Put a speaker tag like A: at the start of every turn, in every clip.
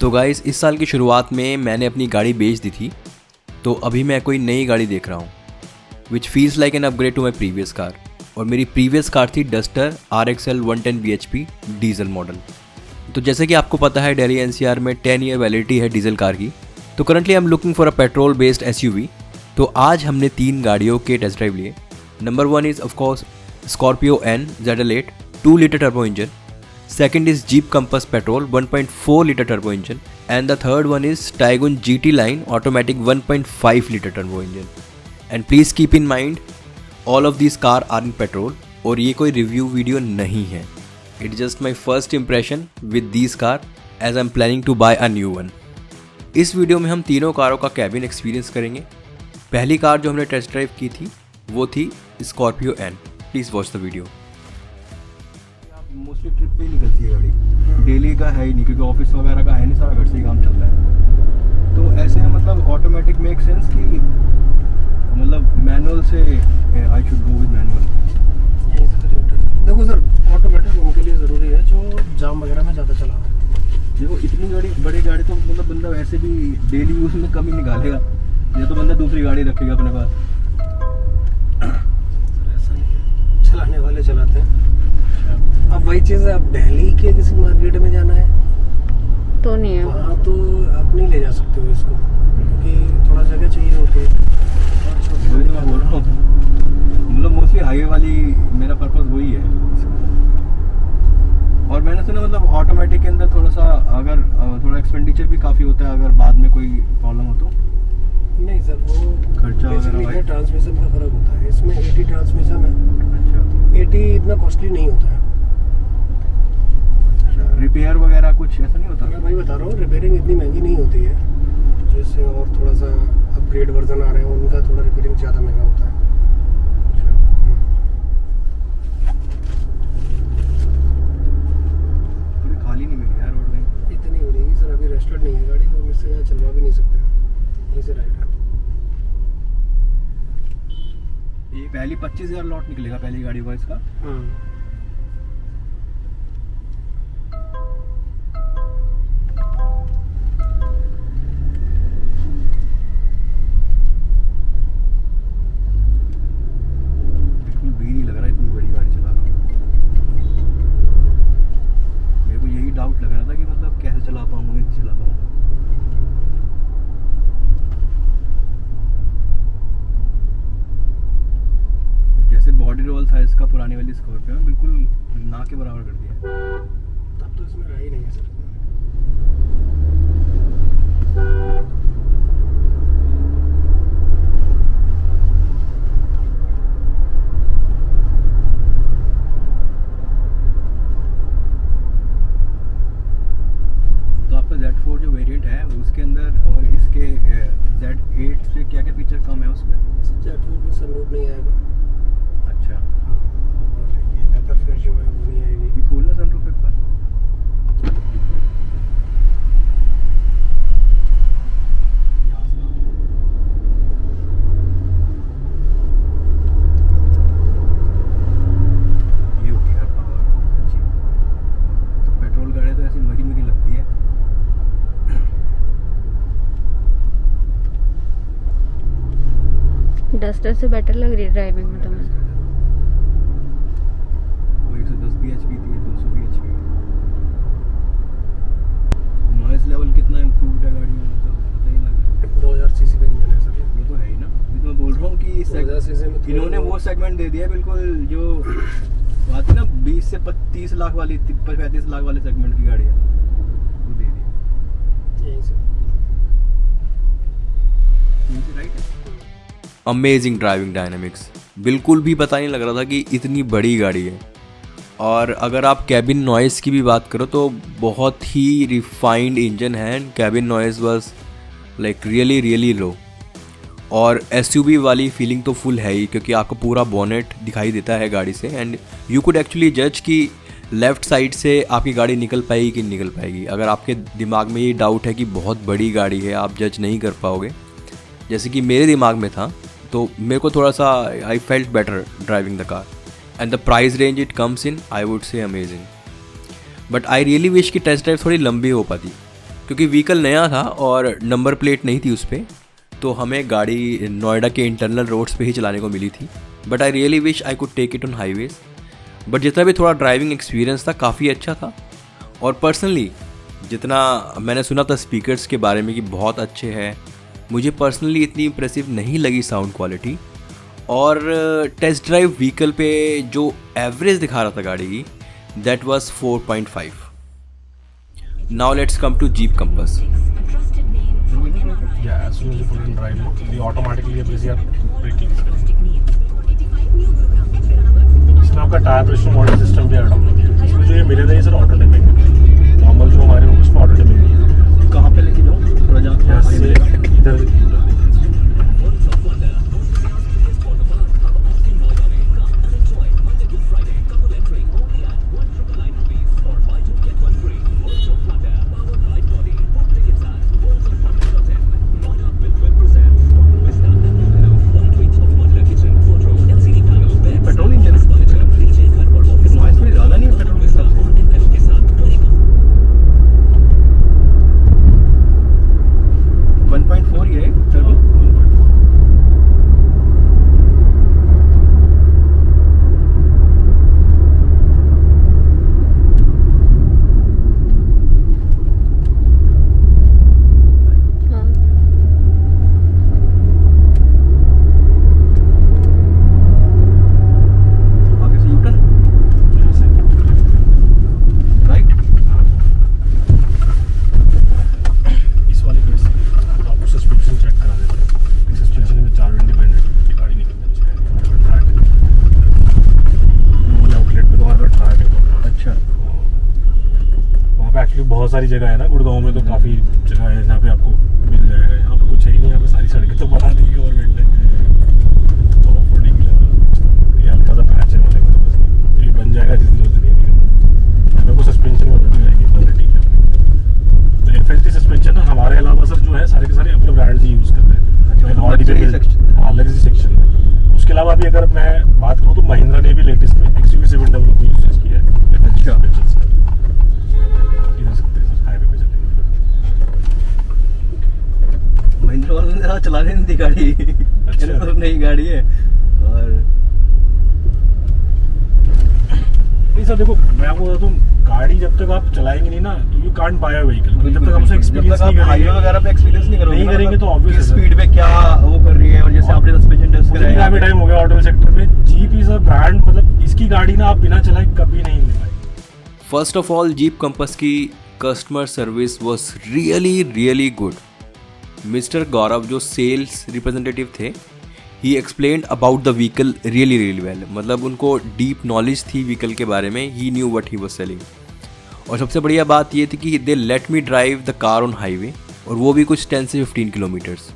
A: तो गाइस, इस साल की शुरुआत में मैंने अपनी गाड़ी बेच दी थी, तो अभी मैं कोई नई गाड़ी देख रहा हूँ which feels like an upgrade to my previous car. और मेरी प्रीवियस कार थी Duster RXL 110 bhp diesel model. तो जैसे कि आपको पता है, दिल्ली NCR में 10 ईयर वैलिडिटी है डीजल कार की। तो currently I am looking for a petrol based SUV। तो आज हमने 3 गाड़ियों के टेस्ट ड्राइव लिए। Number 1 is of course Scorpio N ZL8 2 litre turbo engine. Second is Jeep Compass Petrol 1.4 liter turbo engine, and the third one is Taigun GT Line automatic 1.5 liter turbo engine. And please keep in mind, all of these car are in petrol और ये कोई review video नहीं है. It's just my first impression with these car as I'm planning to buy a new one. इस video में हम तीनों कारों का कैबिन एक्सपीरियंस करेंगे. पहली कार जो हमने टेस्ट ड्राइव की थी वो थी Scorpio N. Please watch the video.
B: Mostly trip पे ही निकलती है गाड़ी, डेली का है ही नहीं क्योंकि ऑफिस वगैरह का है नहीं, सारा घर से ही काम चलता है। तो ऐसे में मतलब ऑटोमेटिक मेक सेंस कि मतलब मैनुअल से I should go with manual.
C: यही सर, देखो सर, ऑटोमेटिक उनके लिए ज़रूरी है जो जाम वगैरह में ज़्यादा चला रहा है।
B: देखो इतनी बड़ी गाड़ी तो मतलब बंदा वैसे भी डेली यूज में कम ही निकालेगा, या तो बंदा दूसरी गाड़ी रखेगा अपने पास।
C: ऐसा नहीं है, चलाने वाले चलाते हैं। अब वही चीज़ है, अब दिल्ली के किसी मार्केट में जाना है
D: तो नहीं है,
C: वहाँ तो आप नहीं ले जा सकते हो इसको, क्योंकि थोड़ा जगह चाहिए होती है।
B: वही तो मैं बोल रहा हूँ, मतलब मोस्टली हाईवे वाली मेरा पर्पस वही है। और मैंने सुना मतलब ऑटोमेटिक के अंदर थोड़ा सा अगर थोड़ा एक्सपेंडिचर भी काफ़ी होता है अगर बाद में कोई प्रॉब्लम हो तो।
C: नहीं सर, वो
B: खर्चा वगैरह
C: ट्रांसमिशन का फर्क होता है। इसमें 80 ट्रांसमिशन है।
B: अच्छा,
C: 80 इतना कॉस्टली नहीं होता है।
B: रिपेयर वगैरह कुछ ऐसा नहीं होता?
C: मैं वही बता रहा हूँ, रिपेयरिंग इतनी महंगी नहीं होती है। जैसे और थोड़ा सा अपग्रेड वर्जन आ रहे हैं उनका थोड़ा रिपेयरिंग ज़्यादा महंगा होता है।
B: थोड़ी खाली नहीं मिली यार रोड में।
C: इतनी मिलेगी सर, अभी रजिस्टर्ड नहीं है गाड़ी, तो हम इससे यहाँ चलवा भी नहीं सकते हैं। यहीं से राइट है।
B: ये पहली 25,000 लॉट निकलेगा पहली गाड़ी का इसका। बिल्कुल भी नहीं लग रहा इतनी बड़ी गाड़ी चला रहा हूँ। मेरे को यही डाउट लग रहा था कि मतलब कैसे चला पाऊंगा, नहीं चला पाऊंगा। जैसे बॉडी रोल था इसका पुरानी वाली स्कॉर्पियो में, बिल्कुल ना के बराबर कर दिया।
C: तब तो इसमें रहा ही नहीं है सर।
B: तो आपका Z4 जो वेरिएंट है उसके अंदर और इसके Z8 से क्या क्या फीचर कम है उसमें?
C: Z4 में सनरूफ नहीं आएगा।
B: अच्छा,
C: और ये लेदर फिर जो है वो नहीं आएगी।
B: ये खोलना सनरूफ एक बार। ये होती है पावर अच्छी। तो पेट्रोल गाड़ी तो ऐसी मरी मरी लगती है।
D: डस्टर से बेटर लग रही है ड्राइविंग में तुम्हें।
B: वो 110 bhp थी, 200 bhp। नॉइज लेवल कितना इम्प्रूव्ड है गाड़ी में, मतलब पता ही लग रहा है।
C: 2000 सीसी का इंजन है सर ये।
B: वो तो है ही ना, ये तो मैं बोल रहा हूँ कि
C: 2000 सीसी में
B: इन्होंने वो सेगमेंट दे दिया बिल्कुल जो आती ना 20 से 30 लाख वाली 35 लाख वाले सेगमेंट की गाड़ी है, वो दे दी।
C: यही सर।
B: राइट है।
A: अमेजिंग ड्राइविंग डायनामिक्स, बिल्कुल भी पता नहीं लग रहा था कि इतनी बड़ी गाड़ी है। और अगर आप कैबिन नॉइज़ की भी बात करो तो बहुत ही रिफाइंड इंजन है। Cabin noise was like really low. और SUV वाली फीलिंग तो फुल है ही, क्योंकि आपको पूरा बोनेट दिखाई देता है गाड़ी से। एंड यू कुड एक्चुअली जज कि लेफ़्ट साइड से आपकी गाड़ी निकल पाएगी कि निकल पाएगी। अगर आपके दिमाग में ये डाउट है कि बहुत बड़ी गाड़ी है, आप जज नहीं कर पाओगे, जैसे कि मेरे दिमाग में था, तो मेरे को थोड़ा सा I felt better driving the car. And the price range it comes in, I would say amazing. But I really wish कि टेस्ट ड्राइव थोड़ी लंबी हो पाती, क्योंकि व्हीकल नया था और नंबर प्लेट नहीं थी उस पर, तो हमें गाड़ी नोएडा के इंटरनल रोड्स पे ही चलाने को मिली थी। But I really wish I could take it on highways. But जितना भी थोड़ा ड्राइविंग एक्सपीरियंस था काफ़ी अच्छा था। और पर्सनली जितना मैंने सुना था स्पीकर्स के बारे में कि बहुत अच्छे हैं, मुझे पर्सनली इतनी इम्प्रेसिव नहीं लगी साउंड क्वालिटी। और टेस्ट ड्राइव व्हीकल पे जो एवरेज दिखा रहा था गाड़ी की, that was 4.5। Now let's come to Jeep Compass.
E: Yeah, as soon as you put it in drive mode, the automatically appraise your braking. इसमें आपका टायर प्रेशर मॉडल सिस्टम भी ऐड हो गया है। इसमें जो ये मिले थे ये सर ऑटो डिमिंग है। नॉर्मल जो हमारे उसमें ऑटो डिमिंग नहीं है।
B: कहाँ पे लेके जाऊँ थोड़ा
E: यहाँ से इधर
B: पेट्रोल इंजन नॉइस थोड़ी ज़्यादा नहीं है पेट्रोल के हिसाब से। 1.4 ही है टर्बो।
D: हाँ
B: आगे से यूटर्न
E: यहाँ से
B: राइट।
E: इस वाले पे से आपको सस्पेंशन चेक करा देते हैं। सस्पेंशन में 4 इंडिपेंडेंट ये गाड़ी निकलनी चाहिए। नॉर्मल आउटलेट पे तो हमारे पास ट्रैक है।
B: अच्छा
E: वहाँ पे एक्चुअली बहुत सारी जगह है ना, गुड़गांव में तो काफ़ी जगह है जहाँ पे आपको मिल जाएगा। यहाँ पे कुछ है ही नहीं, यहाँ पे सारी सड़कें तो बना दी गवर्नमेंट ने। तो ऑफरोडिंग ये हल्का सा पैच है हमारे पास, ये बन जाएगा जिस दिन उस दिन। ये भी यहाँ पे कुछ सस्पेंशन में बदल जाएगी क्वालिटी है। तो FSD सस्पेंशन हमारे अलावा सर जो है सारे के सारे अपने ब्रांड से यूज़ करते हैं।
B: luxury section।
E: हाँ, लग्जरी सेक्शन में। उसके अलावा भी अगर मैं बात करूँ तो महिंद्रा ने भी लेटेस्ट में XUV700 को यूज किया है FSD suspensions का। इधर सकते हैं सर, हाईवे पे चलेंगे।
B: महिंद्रा वालों ने ज़्यादा चलाने नहीं दी गाड़ी।
E: अच्छा।
B: ये तो नई गाड़ी है। और
E: नहीं सर देखो, मैं आपको बताता हूँ, गाड़ी जब तक आप चलाएंगे नहीं ना तो you can't buy a vehicle. जब तक आप उसे एक्सपीरियंस नहीं
B: हाईवे
E: करेंगे,
B: वगैरह पे एक्सपीरियंस नहीं करोगे
E: नहीं
B: ना,
E: करेंगे तो
B: मतलब
E: obvious
B: किस
E: है।
B: स्पीड पे क्या वो कर रही है। और जैसे आपने सस्पेंशन टेस्ट
E: मुझे भी काफी टाइम हो गया ऑटो सेक्टर में। जीप इज अ ब्रांड, मतलब इसकी गाड़ी ना आप बिना चलाए कभी नहीं ले पाएंगे।
A: First of all Jeep Compass की customer service was really good. Mister Gaurav जो सेल्स रिप्रेजेंटेटिव थे, he explained about the vehicle really well. मतलब उनको डीप नॉलेज थी व्हीकल के बारे में, he knew what he was selling. और सबसे बढ़िया बात ये थी कि they let me drive the car on highway, और वो भी कुछ 10 से 15 किलोमीटर्स।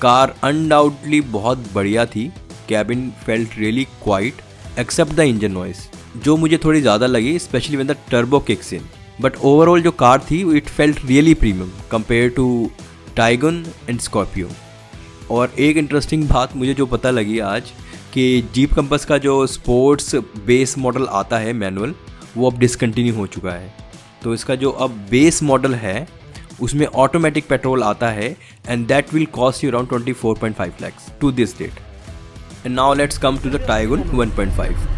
A: कार अनडाउटली बहुत बढ़िया थी। Cabin felt really quite except the engine noise, जो मुझे थोड़ी ज़्यादा लगी, specially when the turbo kicks in. But overall जो कार थी it felt really premium compare to Taigun and Scorpio. और एक इंटरेस्टिंग बात मुझे जो पता लगी आज कि जीप कंपास का जो स्पोर्ट्स बेस मॉडल आता है मैनुअल, वो अब डिसकंटिन्यू हो चुका है। तो इसका जो अब बेस मॉडल है उसमें ऑटोमेटिक पेट्रोल आता है, and that will cost you around 24.5 lakhs to this date. And now let's come to the Taigun 1.5।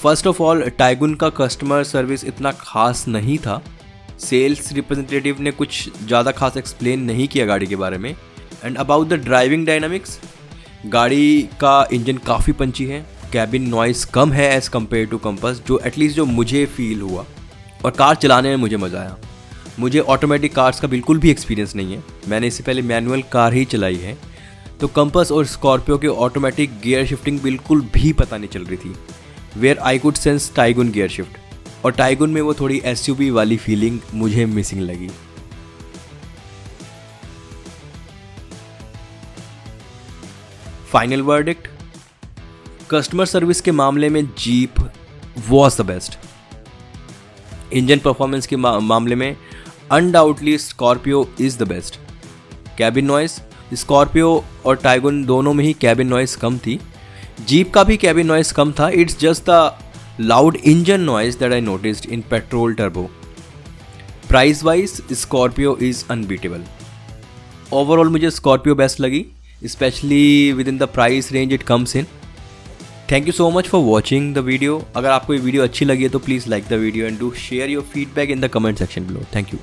A: First of all Taigun का कस्टमर सर्विस इतना खास नहीं था। सेल्स रिप्रेजेंटेटिव ने कुछ ज़्यादा खास एक्सप्लेन नहीं किया गाड़ी के बारे में। And about the driving dynamics, गाड़ी का इंजन काफ़ी पंची है, कैबिन नॉइस कम है एज़ कम्पेयर टू कंपास, जो एटलीस्ट जो मुझे फील हुआ, और कार चलाने में मुझे मज़ा आया। मुझे ऑटोमेटिक कार्स का बिल्कुल भी एक्सपीरियंस नहीं है, मैंने इससे पहले मैनुअल कार ही चलाई है, तो कंपास और स्कॉर्पियो के ऑटोमेटिक गियर शिफ्टिंग बिल्कुल भी पता नहीं चल रही थी। Where I could sense Taigun gear shift, और टाइगुन में वो थोड़ी SUV वाली फीलिंग मुझे मिसिंग लगी। फाइनल वर्डिक्ट, कस्टमर सर्विस के मामले में jeep was the best. Engine performance के मामले में undoubtedly Scorpio is the best. Cabin noise, Scorpio और टाइगुन दोनों में ही कैबिन नॉइस कम थी, जीप का भी कैबिन नॉइस कम था। It's just the loud engine noise that I noticed in petrol turbo. Price wise Scorpio is unbeatable. Overall मुझे Scorpio best लगी, specially with in the price range it comes in. Thank you so much for watching the video. अगर आपको ये video अच्छी लगी है तो please like the video and do share your feedback in the comment section below. Thank you.